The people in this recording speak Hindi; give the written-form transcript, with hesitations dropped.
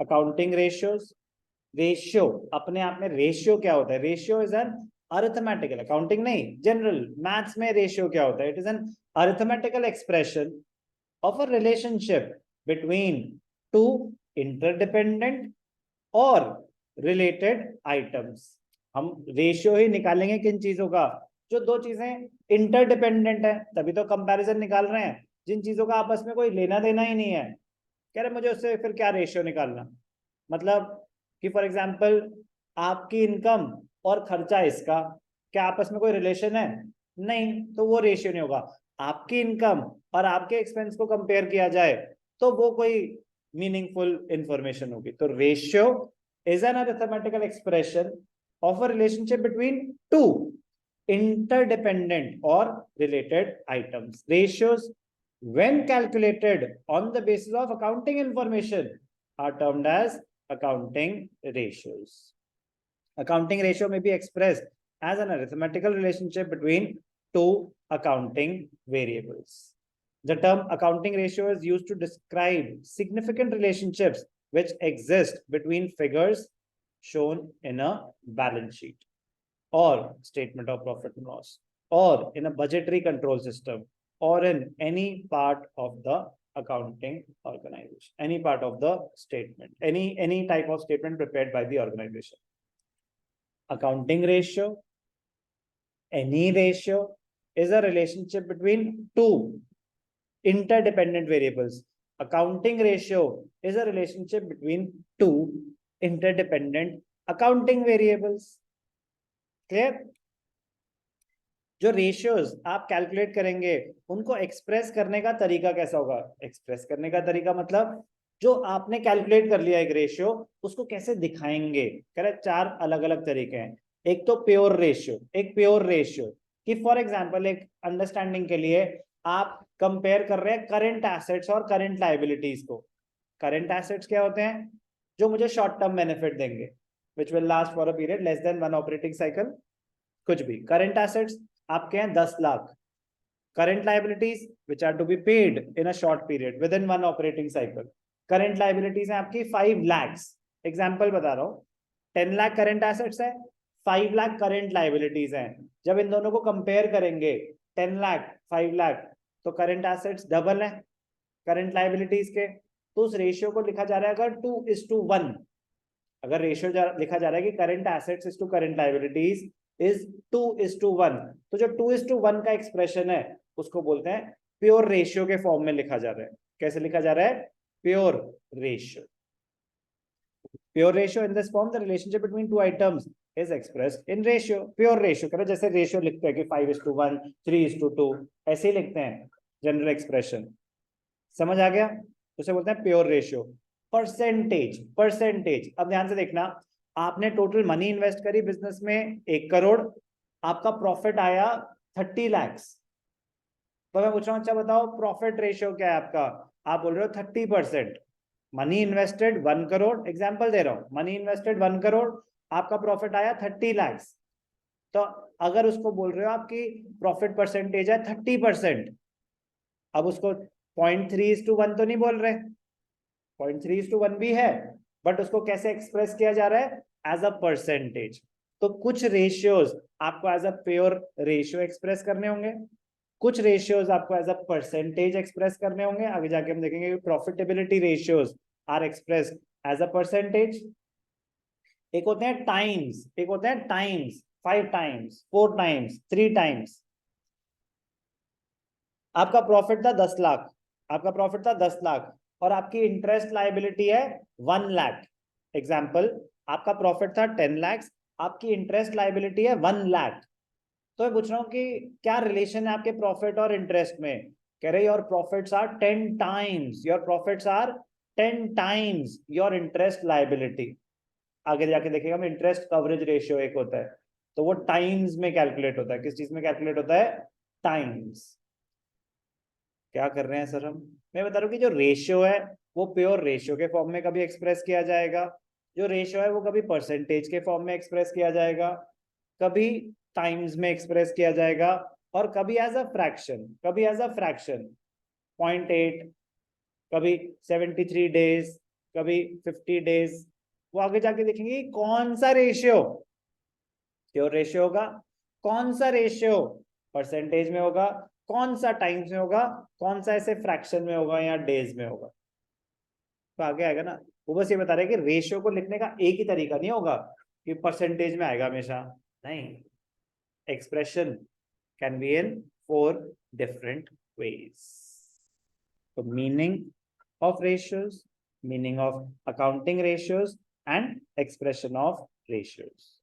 अकाउंटिंग रेशियोज, रेशियो अपने आप में रेशियो क्या होता है? Ratio is an arithmetical, accounting नहीं, जनरल मैथ्स में रेशियो क्या होता है? It is an arithmetical expression of a relationship between two interdependent और रिलेटेड आइटम्स। हम रेशियो ही निकालेंगे किन चीजों का? जो दो चीजें इंटरडिपेंडेंट है, तभी तो कंपैरिजन निकाल रहे हैं। जिन चीजों का आपस में कोई लेना देना ही नहीं है, कह रहे मुझे उससे फिर क्या रेशियो निकालना? मतलब कि फॉर एग्जांपल आपकी इनकम और खर्चा इसका, क्या आपस में कोई रिलेशन है? नहीं, तो वो रेशियो नहीं होगा। आपकी इनकम और आपके एक्सपेंस को कंपेयर किया जाए तो वो कोई मीनिंगफुल इंफॉर्मेशन होगी। तो ratio is an arithmetical expression of a relationship between two interdependent or related items. Ratios, when calculated on the basis of accounting information, are termed as accounting ratios. Accounting ratio may be expressed as an arithmetical relationship between two accounting variables. The term accounting ratio is used to describe significant relationships which exist between figures shown in a balance sheet or statement of profit and loss, or in a budgetary control system, or in any part of the accounting organization, any part of the statement, any type of statement prepared by the organization. Accounting ratio, any ratio, is a relationship between two interdependent variables. Accounting ratio is a relationship between two interdependent accounting variables. Clear? जो रेशियोज आप कैलकुलेट करेंगे उनको एक्सप्रेस करने का तरीका कैसा होगा? एक्सप्रेस करने का तरीका मतलब जो आपने कैलकुलेट कर लिया एक रेशियो, उसको कैसे दिखाएंगे? कह रहे चार अलग अलग तरीके हैं। एक तो प्योर रेशियो, एक प्योर रेशियो कि फॉर एग्जांपल एक अंडरस्टैंडिंग के लिए आप कंपेयर कर रहे हैं करंट एसेट्स और करंट लायबिलिटीज को। करंट एसेट्स क्या होते हैं? जो मुझे शॉर्ट टर्म बेनिफिट देंगे, which will last for a period less than 1 operating cycle, कुछ भी। करंट एसेट्स आपके हैं 10 lakh. Current liabilities which are to be paid in a short period with in 1 operating cycle. Current liabilities है आपकी 5 lakhs, एग्जांपल बता रहा हूं। 10 लाख करंट एसेट्स है, 5 लाख करंट लाइबिलिटीज है। जब इन दोनों को कंपेयर करेंगे 10 लाख 5 लाख, तो करंट एसेट्स डबल है करंट लाइबिलिटीज के। तो उस रेशियो को लिखा जा रहा है अगर 2:1, अगर रेशियो लिखा जा रहा है कि current assets is to current liabilities is 2:1, तो जो 2:1 का एक्सप्रेशन है उसको बोलते हैं प्योर रेशियो के फॉर्म में लिखा जा रहा है। कैसे लिखा जा रहा है? Pure ratio. Pure ratio in this form the relationship between two items is expressed in ratio. Pure ratio करो जैसे रेशियो लिखते हैं कि 5:1, 3:2, ऐसे ही लिखते हैं जनरल एक्सप्रेशन। समझ आ गया? उसे बोलते हैं प्योर रेशियो। परसेंटेज, परसेंटेज, अब ध्यान से देखना, आपने टोटल मनी इन्वेस्ट करी बिजनेस में 1 करोड़, आपका प्रॉफिट आया 30 lakhs। तो मैं पूछ रहा हूं अच्छा बताओ प्रॉफिट रेशियो क्या है आपका? आप बोल रहे हो 30%। मनी इन्वेस्टेड 1 करोड़, एग्जांपल दे रहा हूं, मनी इन्वेस्टेड 1 करोड़, आपका प्रॉफिट आया 30 lakhs। तो अगर उसको बोल रहे हो आपकी प्रॉफिट परसेंटेज है 30%, अब उसको 0.3:1 तो नहीं बोल रहे, 0.3:1 भी है, बट उसको कैसे एक्सप्रेस किया जा रहा है? As a percentage. तो कुछ रेशियोज आपको as a pure ratio express करने होंगे, कुछ रेशियोज आपको एज अ परसेंटेज एक्सप्रेस करने होंगे। आगे जाके हम देखेंगे profitability ratios are expressed as a percentage. एक होते हैं टाइम्स, एक होते हैं टाइम्स, 5 times, 4 times, 3 times। आपका प्रॉफिट था 10 लाख, आपका प्रॉफिट था 10 लाख और आपकी इंटरेस्ट लायबिलिटी है 1 लाख। एग्जाम्पल, आपका प्रॉफिट था 10 lakhs, आपकी इंटरेस्ट लायबिलिटी है 1 लाख। तो मैं पूछ रहा हूँ कि क्या रिलेशन है आपके प्रॉफिट और इंटरेस्ट में? कह रहे your profits are 10 times, your profits are 10 times your interest liability. आगे जाके देखेगा हम इंटरेस्ट कवरेज रेशियो एक होता है, तो वो टाइम्स में कैलकुलेट होता है। किस चीज में कैलकुलेट होता है? टाइम्स। क्या कर रहे हैं सर हम? मैं बता रहा हूँ कि जो रेशियो है वो प्योर रेशियो के फॉर्म में कभी एक्सप्रेस किया जाएगा, जो रेशियो है वो कभी परसेंटेज के फॉर्म में एक्सप्रेस किया जाएगा, कभी टाइम्स में एक्सप्रेस किया जाएगा, और कभी एज अ फ्रैक्शन, कभी एज अ फ्रैक्शन 0.8, कभी 73 days, कभी 50 डेज, वो आगे जाके देखेंगे कौन सा रेशियो प्योर रेशियो होगा, कौन सा रेशियो परसेंटेज में होगा, कौन सा टाइम्स में होगा, कौन सा ऐसे फ्रैक्शन में होगा या डेज में होगा। तो आगे आएगा ना, वो बस ये बता रहे हैं कि रेशियो को लिखने का एक ही तरीका नहीं होगा कि परसेंटेज में आएगा हमेशा, नहीं, expression can be in 4 different ways. So meaning of ratios, meaning of accounting ratios, and expression of ratios.